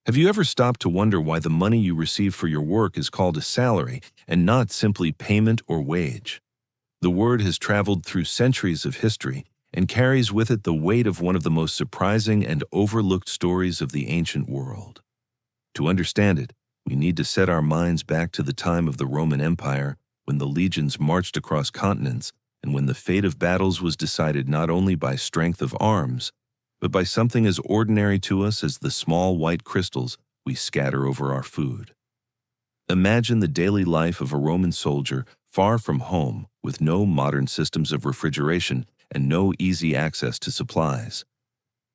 Have you ever stopped to wonder why the money you receive for your work is called a salary and not simply payment or wage? The word has traveled through centuries of history and carries with it the weight of one of the most surprising and overlooked stories of the ancient world. To understand it, we need to set our minds back to the time of the Roman Empire, when the legions marched across continents and when the fate of battles was decided not only by strength of arms, but by something as ordinary to us as the small white crystals we scatter over our food. Imagine the daily life of a Roman soldier far from home, with no modern systems of refrigeration and no easy access to supplies.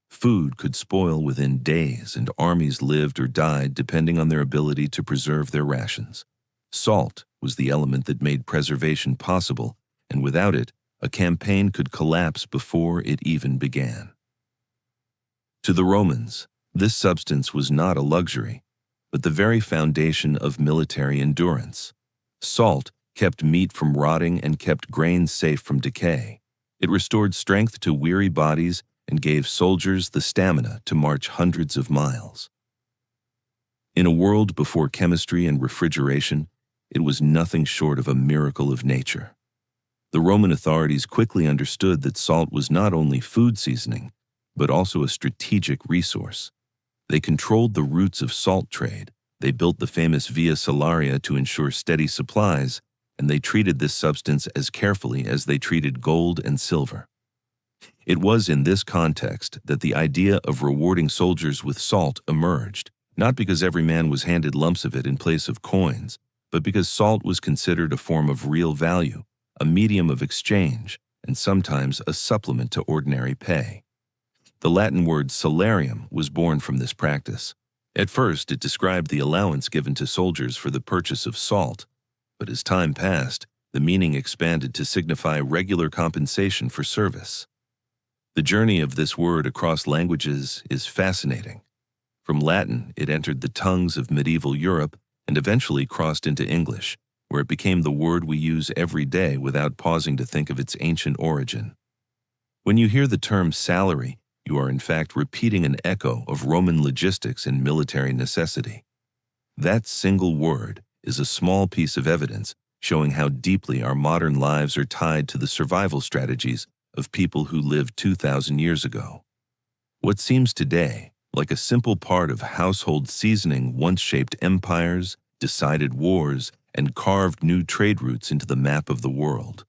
Food could spoil within days, and armies lived or died depending on their ability to preserve their rations. Salt was the element that made preservation possible, and without it, a campaign could collapse before it even began. To the Romans, this substance was not a luxury, but the very foundation of military endurance. Salt kept meat from rotting and kept grains safe from decay. It restored strength to weary bodies and gave soldiers the stamina to march hundreds of miles. In a world before chemistry and refrigeration, it was nothing short of a miracle of nature. The Roman authorities quickly understood that salt was not only food seasoning, but also a strategic resource. They controlled the routes of salt trade, they built the famous Via Salaria to ensure steady supplies, and they treated this substance as carefully as they treated gold and silver. It was in this context that the idea of rewarding soldiers with salt emerged, not because every man was handed lumps of it in place of coins, but because salt was considered a form of real value, a medium of exchange, and sometimes a supplement to ordinary pay. The Latin word salarium was born from this practice. At first, it described the allowance given to soldiers for the purchase of salt, but as time passed, the meaning expanded to signify regular compensation for service. The journey of this word across languages is fascinating. From Latin, it entered the tongues of medieval Europe and eventually crossed into English, where it became the word we use every day without pausing to think of its ancient origin. When you hear the term salary, you are in fact repeating an echo of Roman logistics and military necessity. That single word is a small piece of evidence showing how deeply our modern lives are tied to the survival strategies of people who lived 2,000 years ago. What seems today like a simple part of household seasoning once shaped empires, decided wars, and carved new trade routes into the map of the world.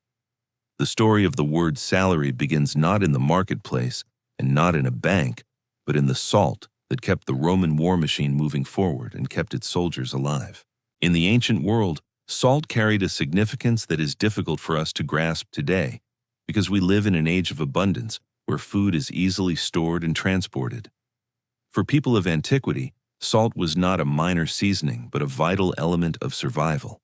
The story of the word salary begins not in the marketplace and not in a bank, but in the salt that kept the Roman war machine moving forward and kept its soldiers alive. In the ancient world, salt carried a significance that is difficult for us to grasp today, because we live in an age of abundance where food is easily stored and transported. For people of antiquity, salt was not a minor seasoning, but a vital element of survival.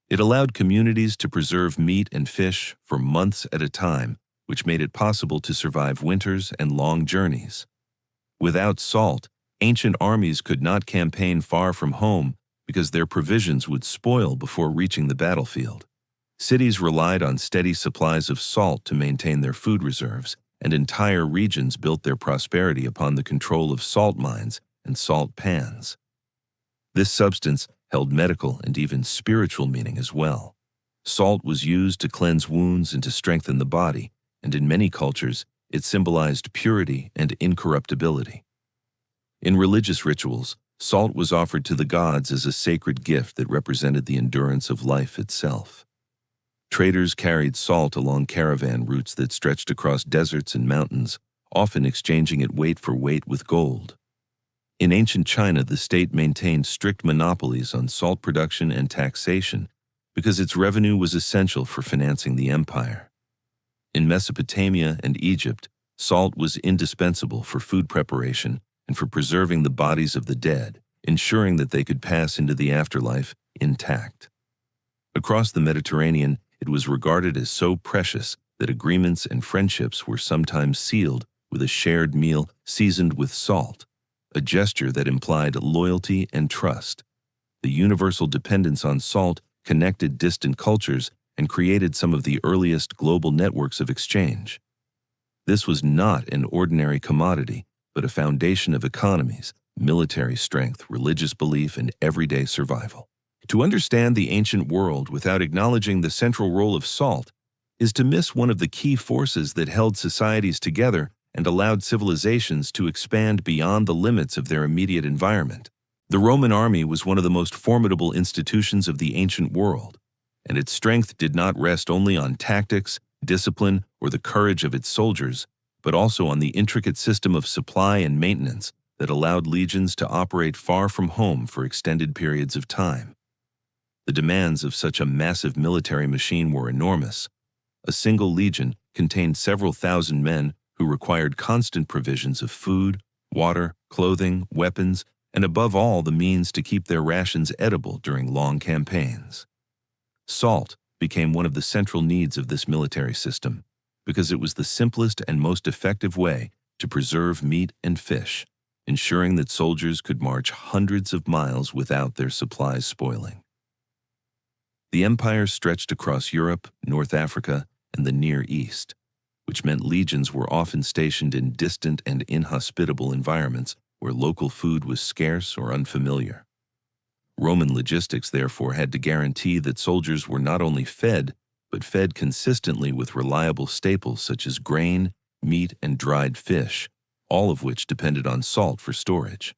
It allowed communities to preserve meat and fish for months at a time, which made it possible to survive winters and long journeys. Without salt, ancient armies could not campaign far from home because their provisions would spoil before reaching the battlefield. Cities relied on steady supplies of salt to maintain their food reserves, and entire regions built their prosperity upon the control of salt mines and salt pans. This substance held medical and even spiritual meaning as well. Salt was used to cleanse wounds and to strengthen the body, and in many cultures, it symbolized purity and incorruptibility. In religious rituals, salt was offered to the gods as a sacred gift that represented the endurance of life itself. Traders carried salt along caravan routes that stretched across deserts and mountains, often exchanging it weight for weight with gold. In ancient China, the state maintained strict monopolies on salt production and taxation because its revenue was essential for financing the empire. In Mesopotamia and Egypt, salt was indispensable for food preparation and for preserving the bodies of the dead, ensuring that they could pass into the afterlife intact. Across the Mediterranean, it was regarded as so precious that agreements and friendships were sometimes sealed with a shared meal seasoned with salt, a gesture that implied loyalty and trust. The universal dependence on salt connected distant cultures and created some of the earliest global networks of exchange. This was not an ordinary commodity, but a foundation of economies, military strength, religious belief, and everyday survival. To understand the ancient world without acknowledging the central role of salt is to miss one of the key forces that held societies together and allowed civilizations to expand beyond the limits of their immediate environment. The Roman army was one of the most formidable institutions of the ancient world, and its strength did not rest only on tactics, discipline, or the courage of its soldiers, but also on the intricate system of supply and maintenance that allowed legions to operate far from home for extended periods of time. The demands of such a massive military machine were enormous. A single legion contained several thousand men who required constant provisions of food, water, clothing, weapons, and above all the means to keep their rations edible during long campaigns. Salt became one of the central needs of this military system because it was the simplest and most effective way to preserve meat and fish, ensuring that soldiers could march hundreds of miles without their supplies spoiling. The empire stretched across Europe, North Africa, and the Near East, which meant legions were often stationed in distant and inhospitable environments where local food was scarce or unfamiliar. Roman logistics, therefore, had to guarantee that soldiers were not only fed, but fed consistently with reliable staples such as grain, meat, and dried fish, all of which depended on salt for storage.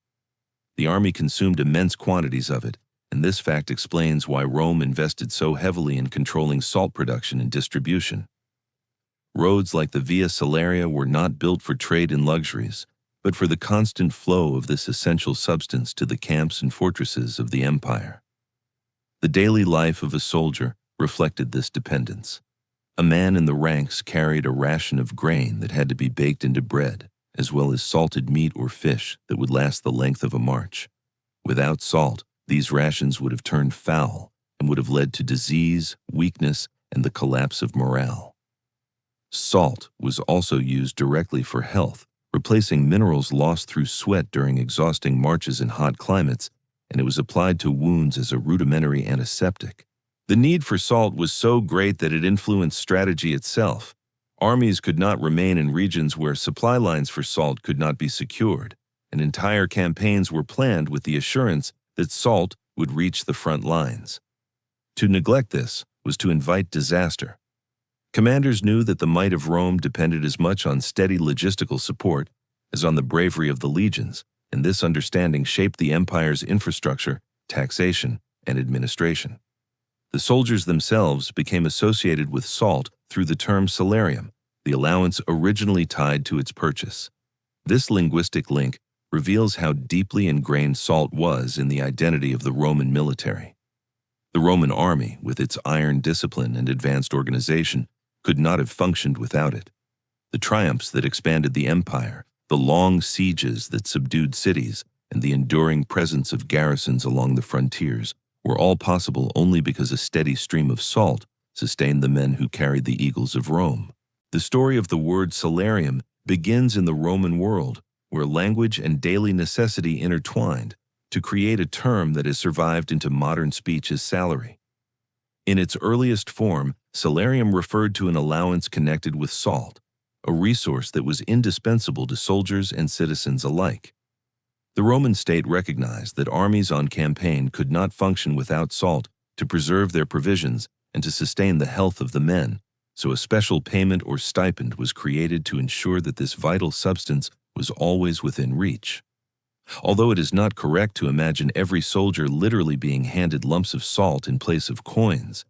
The army consumed immense quantities of it, and this fact explains why Rome invested so heavily in controlling salt production and distribution. Roads like the Via Salaria were not built for trade and luxuries, but for the constant flow of this essential substance to the camps and fortresses of the empire. The daily life of a soldier reflected this dependence. A man in the ranks carried a ration of grain that had to be baked into bread, as well as salted meat or fish that would last the length of a march. Without salt, these rations would have turned foul and would have led to disease, weakness, and the collapse of morale. Salt was also used directly for health, replacing minerals lost through sweat during exhausting marches in hot climates, and it was applied to wounds as a rudimentary antiseptic. The need for salt was so great that it influenced strategy itself. Armies could not remain in regions where supply lines for salt could not be secured, and entire campaigns were planned with the assurance that salt would reach the front lines. To neglect this was to invite disaster. Commanders knew that the might of Rome depended as much on steady logistical support as on the bravery of the legions, and this understanding shaped the empire's infrastructure, taxation, and administration. The soldiers themselves became associated with salt through the term salarium, the allowance originally tied to its purchase. This linguistic link reveals how deeply ingrained salt was in the identity of the Roman military. The Roman army, with its iron discipline and advanced organization, could not have functioned without it. The triumphs that expanded the empire, the long sieges that subdued cities, and the enduring presence of garrisons along the frontiers were all possible only because a steady stream of salt sustained the men who carried the eagles of Rome. The story of the word salarium begins in the Roman world, where language and daily necessity intertwined to create a term that has survived into modern speech as salary. In its earliest form, salarium referred to an allowance connected with salt, a resource that was indispensable to soldiers and citizens alike. The Roman state recognized that armies on campaign could not function without salt to preserve their provisions and to sustain the health of the men, so a special payment or stipend was created to ensure that this vital substance was always within reach. Although it is not correct to imagine every soldier literally being handed lumps of salt in place of coins,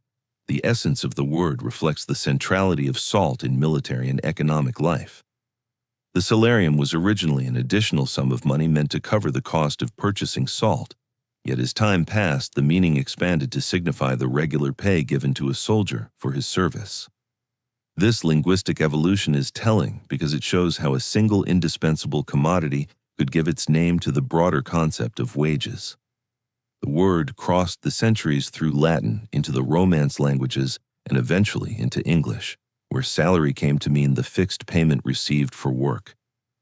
the essence of the word reflects the centrality of salt in military and economic life. The salarium was originally an additional sum of money meant to cover the cost of purchasing salt, yet as time passed, the meaning expanded to signify the regular pay given to a soldier for his service. This linguistic evolution is telling because it shows how a single indispensable commodity could give its name to the broader concept of wages. The word crossed the centuries through Latin into the Romance languages and eventually into English, where salary came to mean the fixed payment received for work.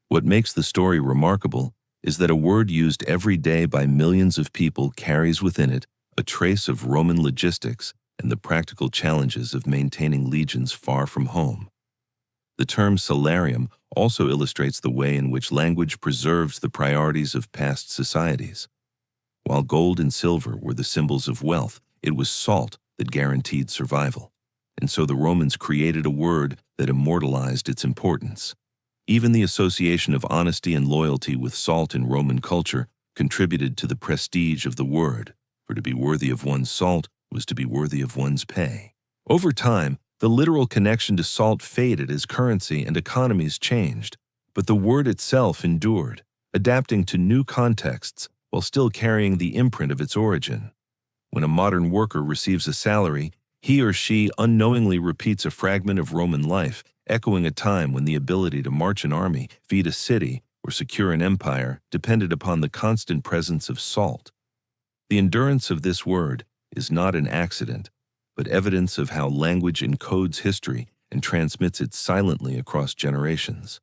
What makes the story remarkable is that a word used every day by millions of people carries within it a trace of Roman logistics and the practical challenges of maintaining legions far from home. The term salarium also illustrates the way in which language preserves the priorities of past societies. While gold and silver were the symbols of wealth, it was salt that guaranteed survival. And so the Romans created a word that immortalized its importance. Even the association of honesty and loyalty with salt in Roman culture contributed to the prestige of the word, for to be worthy of one's salt was to be worthy of one's pay. Over time, the literal connection to salt faded as currency and economies changed, but the word itself endured, adapting to new contexts while still carrying the imprint of its origin. When a modern worker receives a salary, he or she unknowingly repeats a fragment of Roman life, echoing a time when the ability to march an army, feed a city, or secure an empire depended upon the constant presence of salt. The endurance of this word is not an accident, but evidence of how language encodes history and transmits it silently across generations.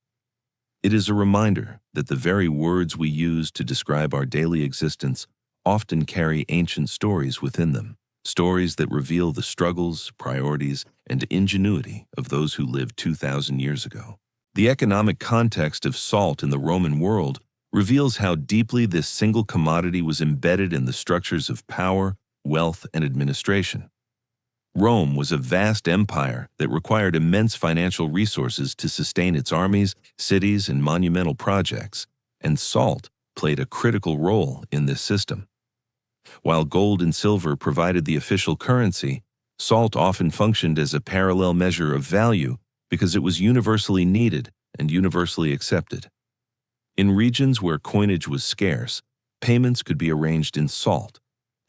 It is a reminder that the very words we use to describe our daily existence often carry ancient stories within them, stories that reveal the struggles, priorities, and ingenuity of those who lived 2,000 years ago. The economic context of salt in the Roman world reveals how deeply this single commodity was embedded in the structures of power, wealth, and administration. Rome was a vast empire that required immense financial resources to sustain its armies, cities, and monumental projects, and salt played a critical role in this system. While gold and silver provided the official currency, salt often functioned as a parallel measure of value because it was universally needed and universally accepted. In regions where coinage was scarce, payments could be arranged in salt,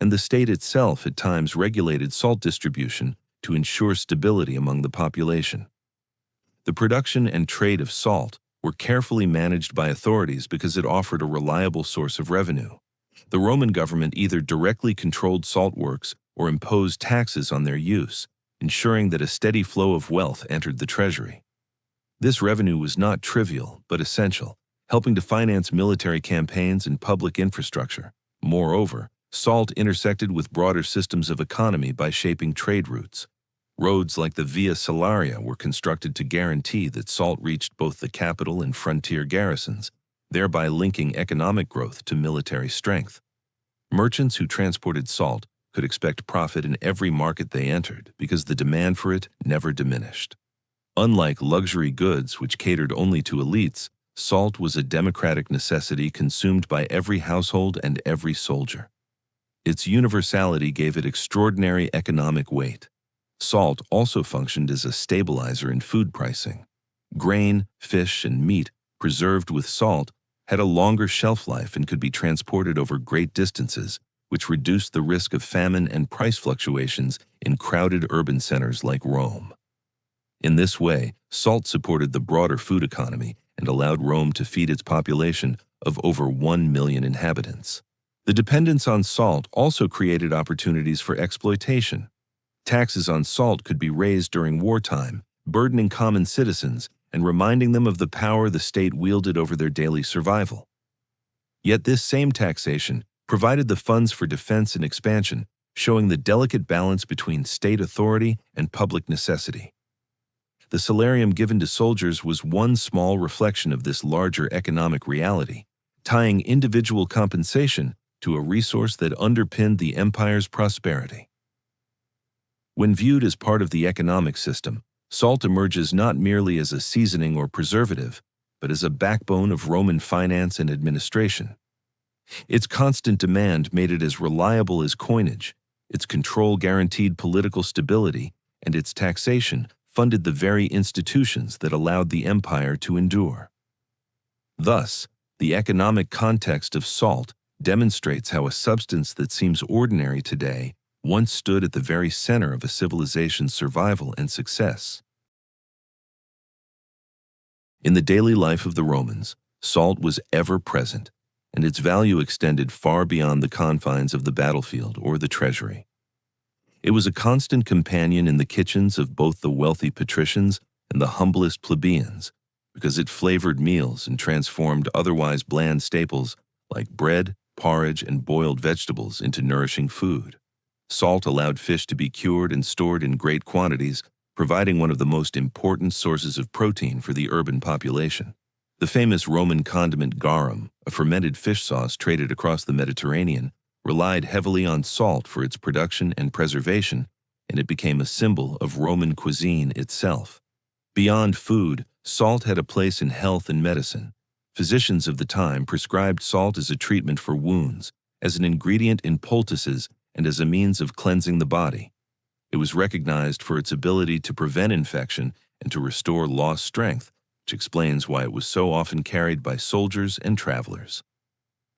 and the state itself at times regulated salt distribution to ensure stability among the population. The production and trade of salt were carefully managed by authorities because it offered a reliable source of revenue. The Roman government either directly controlled salt works or imposed taxes on their use, ensuring that a steady flow of wealth entered the treasury. This revenue was not trivial but essential, helping to finance military campaigns and public infrastructure. Moreover, salt intersected with broader systems of economy by shaping trade routes. Roads like the Via Salaria were constructed to guarantee that salt reached both the capital and frontier garrisons, thereby linking economic growth to military strength. Merchants who transported salt could expect profit in every market they entered because the demand for it never diminished. Unlike luxury goods which catered only to elites, salt was a democratic necessity consumed by every household and every soldier. Its universality gave it extraordinary economic weight. Salt also functioned as a stabilizer in food pricing. Grain, fish, and meat, preserved with salt, had a longer shelf life and could be transported over great distances, which reduced the risk of famine and price fluctuations in crowded urban centers like Rome. In this way, salt supported the broader food economy and allowed Rome to feed its population of over 1 million inhabitants. The dependence on salt also created opportunities for exploitation. Taxes on salt could be raised during wartime, burdening common citizens and reminding them of the power the state wielded over their daily survival. Yet this same taxation provided the funds for defense and expansion, showing the delicate balance between state authority and public necessity. The salarium given to soldiers was one small reflection of this larger economic reality, tying individual compensation to a resource that underpinned the empire's prosperity. When viewed as part of the economic system, salt emerges not merely as a seasoning or preservative, but as a backbone of Roman finance and administration. Its constant demand made it as reliable as coinage, its control guaranteed political stability, and its taxation funded the very institutions that allowed the empire to endure. Thus, the economic context of salt demonstrates how a substance that seems ordinary today once stood at the very center of a civilization's survival and success. In the daily life of the Romans, salt was ever present, and its value extended far beyond the confines of the battlefield or the treasury. It was a constant companion in the kitchens of both the wealthy patricians and the humblest plebeians, because it flavored meals and transformed otherwise bland staples like bread, porridge, and boiled vegetables into nourishing food. Salt allowed fish to be cured and stored in great quantities, providing one of the most important sources of protein for the urban population. The famous Roman condiment garum, a fermented fish sauce traded across the Mediterranean, relied heavily on salt for its production and preservation, and it became a symbol of Roman cuisine itself. Beyond food, salt had a place in health and medicine. Physicians of the time prescribed salt as a treatment for wounds, as an ingredient in poultices, and as a means of cleansing the body. It was recognized for its ability to prevent infection and to restore lost strength, which explains why it was so often carried by soldiers and travelers.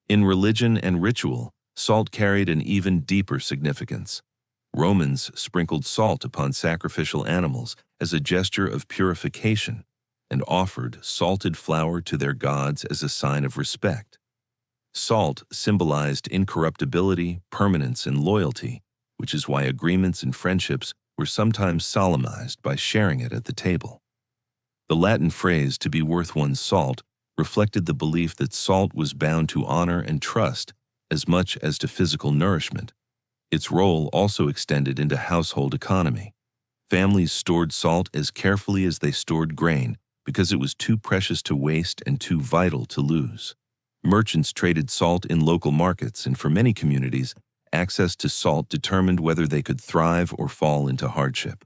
In religion and ritual, salt carried an even deeper significance. Romans sprinkled salt upon sacrificial animals as a gesture of purification and offered salted flour to their gods as a sign of respect. Salt symbolized incorruptibility, permanence, and loyalty, which is why agreements and friendships were sometimes solemnized by sharing it at the table. The Latin phrase "to be worth one's salt" reflected the belief that salt was bound to honor and trust as much as to physical nourishment. Its role also extended into household economy. Families stored salt as carefully as they stored grain because it was too precious to waste and too vital to lose. Merchants traded salt in local markets, and for many communities, access to salt determined whether they could thrive or fall into hardship.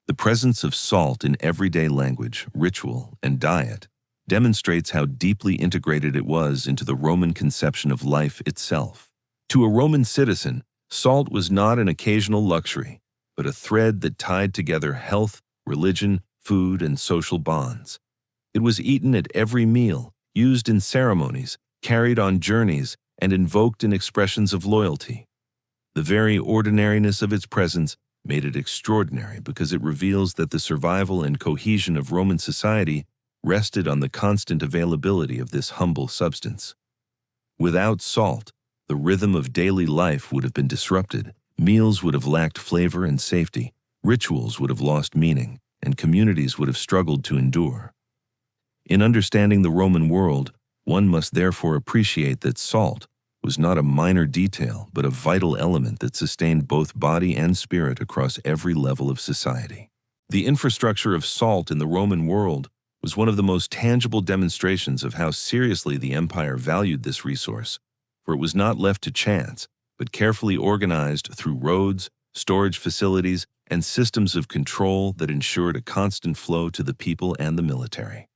The presence of salt in everyday language, ritual, and diet demonstrates how deeply integrated it was into the Roman conception of life itself. To a Roman citizen, salt was not an occasional luxury, but a thread that tied together health, religion, food, and social bonds. It was eaten at every meal, used in ceremonies, carried on journeys, and invoked in expressions of loyalty. The very ordinariness of its presence made it extraordinary because it reveals that the survival and cohesion of Roman society rested on the constant availability of this humble substance. Without salt, the rhythm of daily life would have been disrupted, meals would have lacked flavor and safety, rituals would have lost meaning, and communities would have struggled to endure. In understanding the Roman world, one must therefore appreciate that salt was not a minor detail, but a vital element that sustained both body and spirit across every level of society. The infrastructure of salt in the Roman world was one of the most tangible demonstrations of how seriously the empire valued this resource, for it was not left to chance, but carefully organized through roads, storage facilities, and systems of control that ensured a constant flow to the people and the military.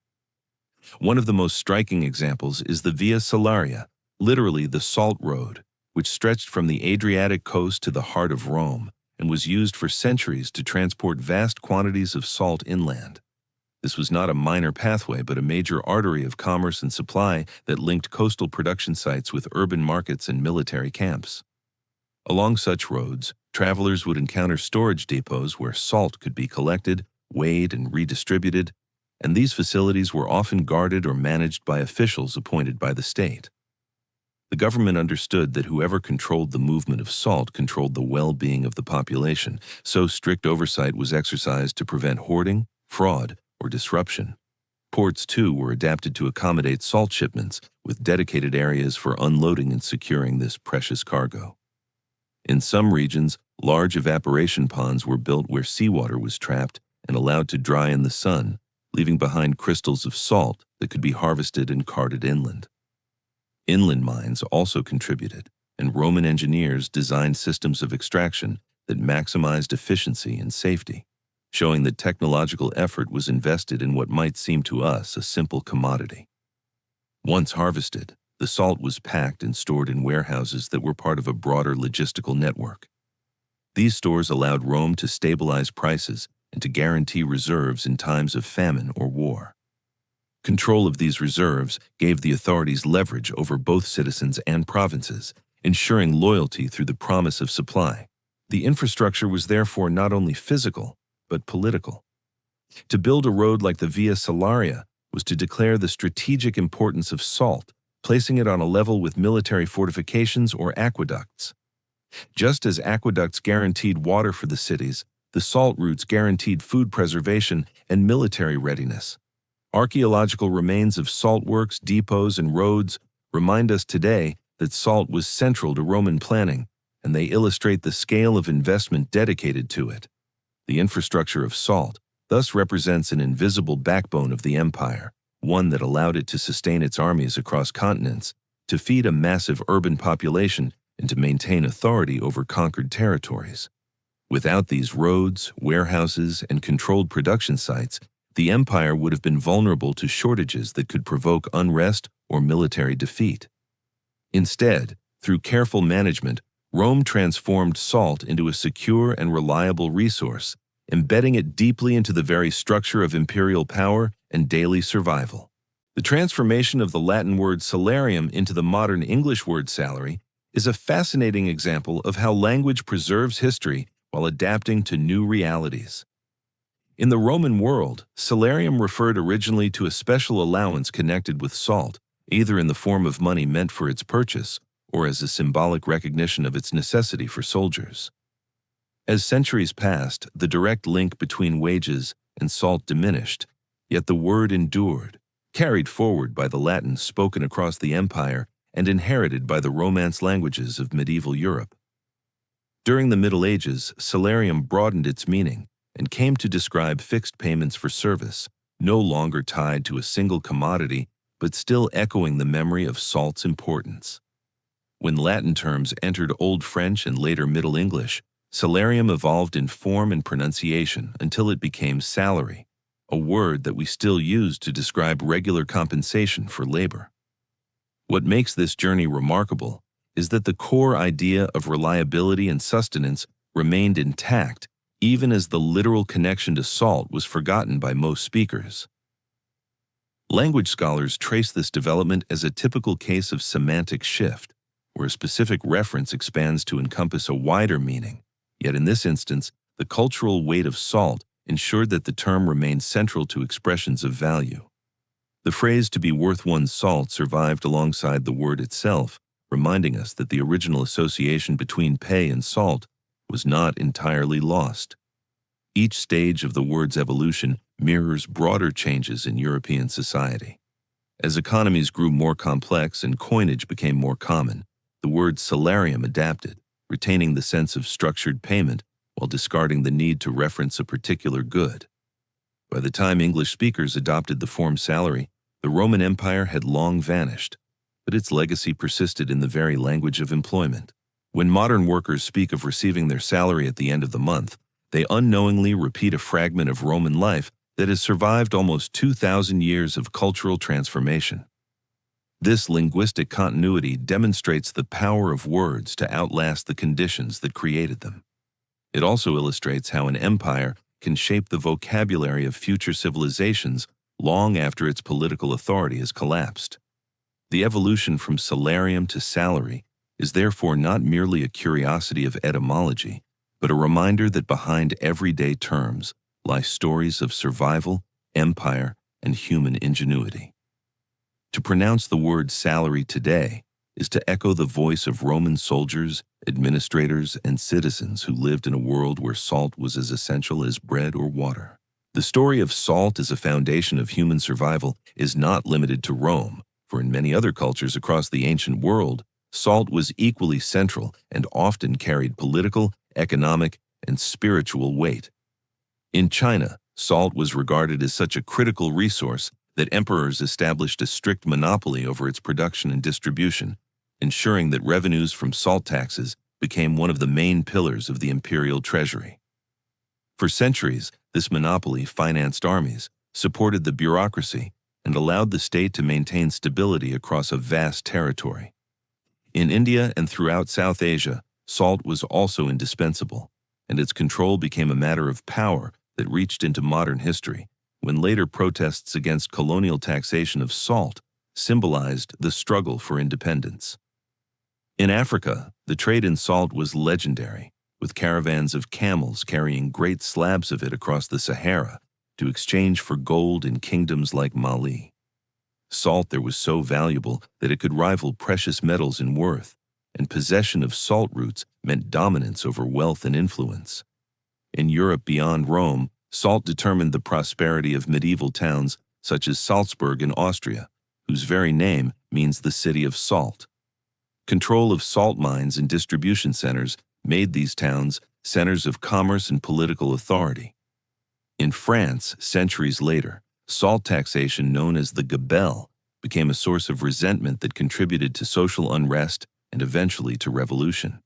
One of the most striking examples is the Via Salaria, literally the Salt Road, which stretched from the Adriatic coast to the heart of Rome and was used for centuries to transport vast quantities of salt inland. This was not a minor pathway, but a major artery of commerce and supply that linked coastal production sites with urban markets and military camps. Along such roads, travelers would encounter storage depots where salt could be collected, weighed, and redistributed, and these facilities were often guarded or managed by officials appointed by the state. The government understood that whoever controlled the movement of salt controlled the well-being of the population, so strict oversight was exercised to prevent hoarding, fraud, or disruption. Ports, too, were adapted to accommodate salt shipments, with dedicated areas for unloading and securing this precious cargo. In some regions, large evaporation ponds were built where seawater was trapped and allowed to dry in the sun, leaving behind crystals of salt that could be harvested and carted inland. Inland mines also contributed, and Roman engineers designed systems of extraction that maximized efficiency and safety, showing that technological effort was invested in what might seem to us a simple commodity. Once harvested, the salt was packed and stored in warehouses that were part of a broader logistical network. These stores allowed Rome to stabilize prices and to guarantee reserves in times of famine or war. Control of these reserves gave the authorities leverage over both citizens and provinces, ensuring loyalty through the promise of supply. The infrastructure was therefore not only physical, but political. To build a road like the Via Salaria was to declare the strategic importance of salt, placing it on a level with military fortifications or aqueducts. Just as aqueducts guaranteed water for the cities, the salt routes guaranteed food preservation and military readiness. Archaeological remains of salt works, depots, and roads remind us today that salt was central to Roman planning, and they illustrate the scale of investment dedicated to it. The infrastructure of salt thus represents an invisible backbone of the empire, one that allowed it to sustain its armies across continents, to feed a massive urban population, and to maintain authority over conquered territories. Without these roads, warehouses, and controlled production sites, the empire would have been vulnerable to shortages that could provoke unrest or military defeat. Instead, through careful management, Rome transformed salt into a secure and reliable resource, embedding it deeply into the very structure of imperial power and daily survival. The transformation of the Latin word salarium into the modern English word salary is a fascinating example of how language preserves history while adapting to new realities. In the Roman world, salarium referred originally to a special allowance connected with salt, either in the form of money meant for its purchase or as a symbolic recognition of its necessity for soldiers. As centuries passed, the direct link between wages and salt diminished, yet the word endured, carried forward by the Latin spoken across the empire and inherited by the Romance languages of medieval Europe. During the Middle Ages, salarium broadened its meaning and came to describe fixed payments for service, no longer tied to a single commodity, but still echoing the memory of salt's importance. When Latin terms entered Old French and later Middle English, salarium evolved in form and pronunciation until it became salary, a word that we still use to describe regular compensation for labor. What makes this journey remarkable is that the core idea of reliability and sustenance remained intact even as the literal connection to salt was forgotten by most speakers. Language scholars trace this development as a typical case of semantic shift, where a specific reference expands to encompass a wider meaning. Yet in this instance, the cultural weight of salt ensured that the term remained central to expressions of value. The phrase "to be worth one's salt" survived alongside the word itself, reminding us that the original association between pay and salt was not entirely lost. Each stage of the word's evolution mirrors broader changes in European society. As economies grew more complex and coinage became more common, the word salarium adapted, retaining the sense of structured payment while discarding the need to reference a particular good. By the time English speakers adopted the form salary, the Roman Empire had long vanished, but its legacy persisted in the very language of employment. When modern workers speak of receiving their salary at the end of the month, they unknowingly repeat a fragment of Roman life that has survived almost 2,000 years of cultural transformation. This linguistic continuity demonstrates the power of words to outlast the conditions that created them. It also illustrates how an empire can shape the vocabulary of future civilizations long after its political authority has collapsed. The evolution from salarium to salary is therefore not merely a curiosity of etymology, but a reminder that behind everyday terms lie stories of survival, empire, and human ingenuity. To pronounce the word salary today is to echo the voice of Roman soldiers, administrators, and citizens who lived in a world where salt was as essential as bread or water. The story of salt as a foundation of human survival is not limited to Rome, for in many other cultures across the ancient world, salt was equally central and often carried political, economic, and spiritual weight. In China, salt was regarded as such a critical resource that emperors established a strict monopoly over its production and distribution, ensuring that revenues from salt taxes became one of the main pillars of the imperial treasury. For centuries, this monopoly financed armies, supported the bureaucracy, and allowed the state to maintain stability across a vast territory. In India and throughout South Asia, salt was also indispensable, and its control became a matter of power that reached into modern history, when later protests against colonial taxation of salt symbolized the struggle for independence. In Africa, the trade in salt was legendary, with caravans of camels carrying great slabs of it across the Sahara to exchange for gold in kingdoms like Mali. Salt there was so valuable that it could rival precious metals in worth, and possession of salt routes meant dominance over wealth and influence. In Europe beyond Rome, salt determined the prosperity of medieval towns such as Salzburg in Austria, whose very name means the city of salt. Control of salt mines and distribution centers made these towns centers of commerce and political authority. In France, centuries later, salt taxation known as the gabelle became a source of resentment that contributed to social unrest and eventually to revolution.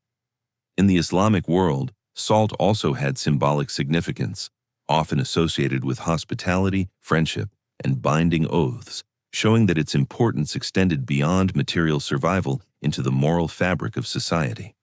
In the Islamic world, salt also had symbolic significance, often associated with hospitality, friendship, and binding oaths, showing that its importance extended beyond material survival into the moral fabric of society.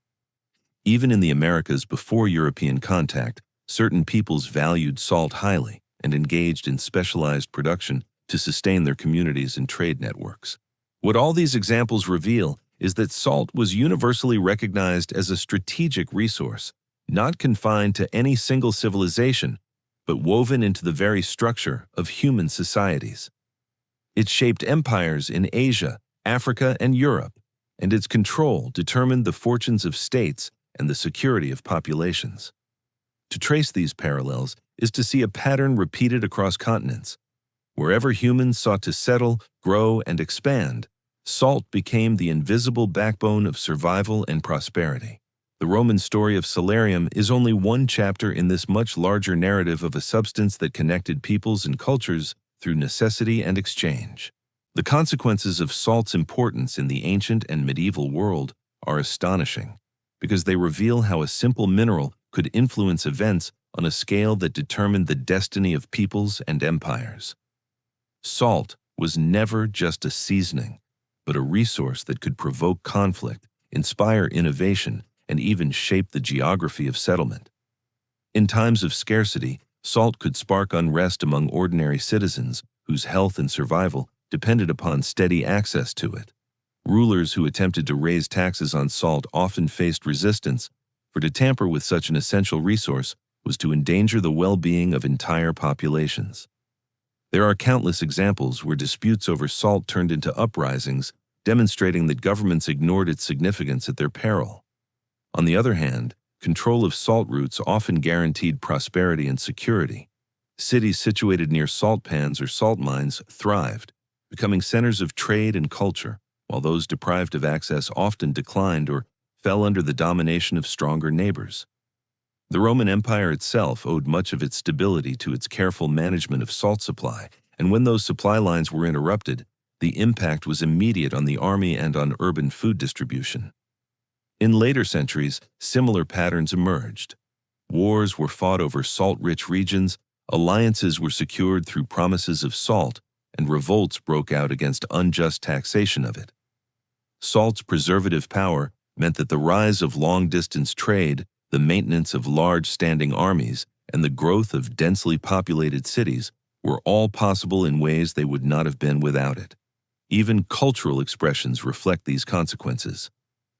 Even in the Americas before European contact, certain peoples valued salt highly and engaged in specialized production to sustain their communities and trade networks. What all these examples reveal is that salt was universally recognized as a strategic resource, not confined to any single civilization, but woven into the very structure of human societies. It shaped empires in Asia, Africa, and Europe, and its control determined the fortunes of states and the security of populations. To trace these parallels is to see a pattern repeated across continents. Wherever humans sought to settle, grow, and expand, salt became the invisible backbone of survival and prosperity. The Roman story of salarium is only one chapter in this much larger narrative of a substance that connected peoples and cultures through necessity and exchange. The consequences of salt's importance in the ancient and medieval world are astonishing, because they reveal how a simple mineral could influence events on a scale that determined the destiny of peoples and empires. Salt was never just a seasoning, but a resource that could provoke conflict, inspire innovation, and even shape the geography of settlement. In times of scarcity, salt could spark unrest among ordinary citizens whose health and survival depended upon steady access to it. Rulers who attempted to raise taxes on salt often faced resistance, for to tamper with such an essential resource was to endanger the well-being of entire populations. There are countless examples where disputes over salt turned into uprisings, demonstrating that governments ignored its significance at their peril. On the other hand, control of salt routes often guaranteed prosperity and security. Cities situated near salt pans or salt mines thrived, becoming centers of trade and culture, while those deprived of access often declined or fell under the domination of stronger neighbors. The Roman Empire itself owed much of its stability to its careful management of salt supply, and when those supply lines were interrupted, the impact was immediate on the army and on urban food distribution. In later centuries, similar patterns emerged. Wars were fought over salt-rich regions, alliances were secured through promises of salt, and revolts broke out against unjust taxation of it. Salt's preservative power meant that the rise of long-distance trade, the maintenance of large standing armies, and the growth of densely populated cities were all possible in ways they would not have been without it. Even cultural expressions reflect these consequences.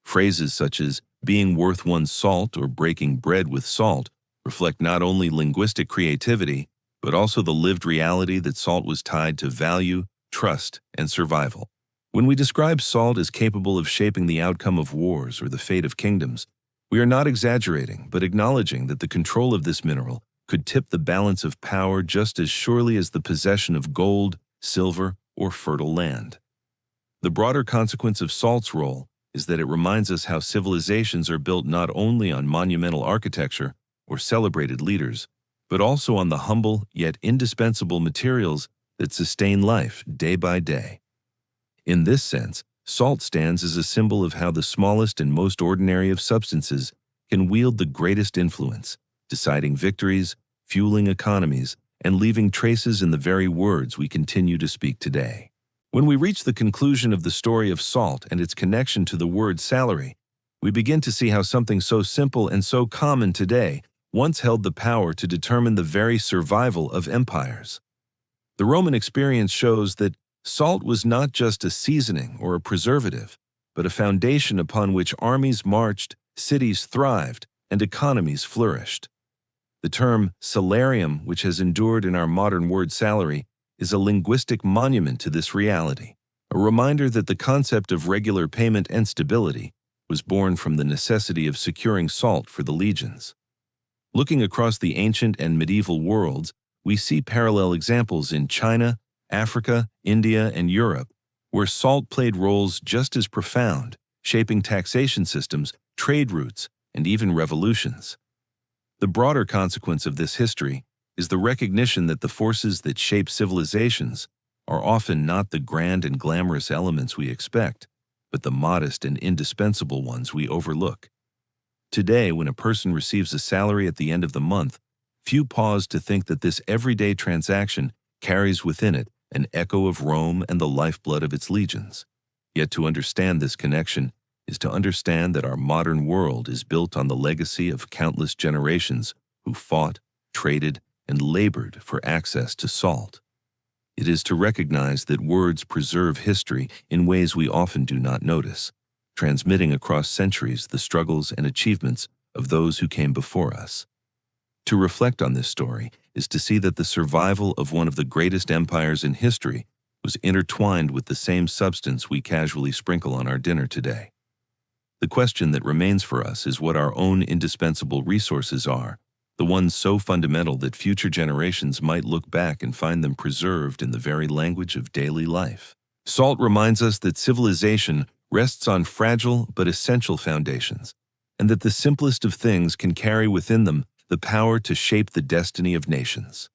Phrases such as being worth one's salt or breaking bread with salt reflect not only linguistic creativity, but also the lived reality that salt was tied to value, trust, and survival. When we describe salt as capable of shaping the outcome of wars or the fate of kingdoms, we are not exaggerating, but acknowledging that the control of this mineral could tip the balance of power just as surely as the possession of gold, silver, or fertile land. The broader consequence of salt's role is that it reminds us how civilizations are built not only on monumental architecture or celebrated leaders, but also on the humble yet indispensable materials that sustain life day by day. In this sense, salt stands as a symbol of how the smallest and most ordinary of substances can wield the greatest influence, deciding victories, fueling economies, and leaving traces in the very words we continue to speak today. When we reach the conclusion of the story of salt and its connection to the word salary, we begin to see how something so simple and so common today once held the power to determine the very survival of empires. The Roman experience shows that salt was not just a seasoning or a preservative, but a foundation upon which armies marched, cities thrived, and economies flourished. The term salarium, which has endured in our modern word salary, is a linguistic monument to this reality, a reminder that the concept of regular payment and stability was born from the necessity of securing salt for the legions. Looking across the ancient and medieval worlds, we see parallel examples in China, Africa, India, and Europe, where salt played roles just as profound, shaping taxation systems, trade routes, and even revolutions. The broader consequence of this history is the recognition that the forces that shape civilizations are often not the grand and glamorous elements we expect, but the modest and indispensable ones we overlook. Today, when a person receives a salary at the end of the month, few pause to think that this everyday transaction carries within it an echo of Rome and the lifeblood of its legions. Yet to understand this connection is to understand that our modern world is built on the legacy of countless generations who fought, traded, and labored for access to salt. It is to recognize that words preserve history in ways we often do not notice, transmitting across centuries the struggles and achievements of those who came before us. To reflect on this story is to see that the survival of one of the greatest empires in history was intertwined with the same substance we casually sprinkle on our dinner today. The question that remains for us is what our own indispensable resources are, the ones so fundamental that future generations might look back and find them preserved in the very language of daily life. Salt reminds us that civilization rests on fragile but essential foundations, and that the simplest of things can carry within them the power to shape the destiny of nations.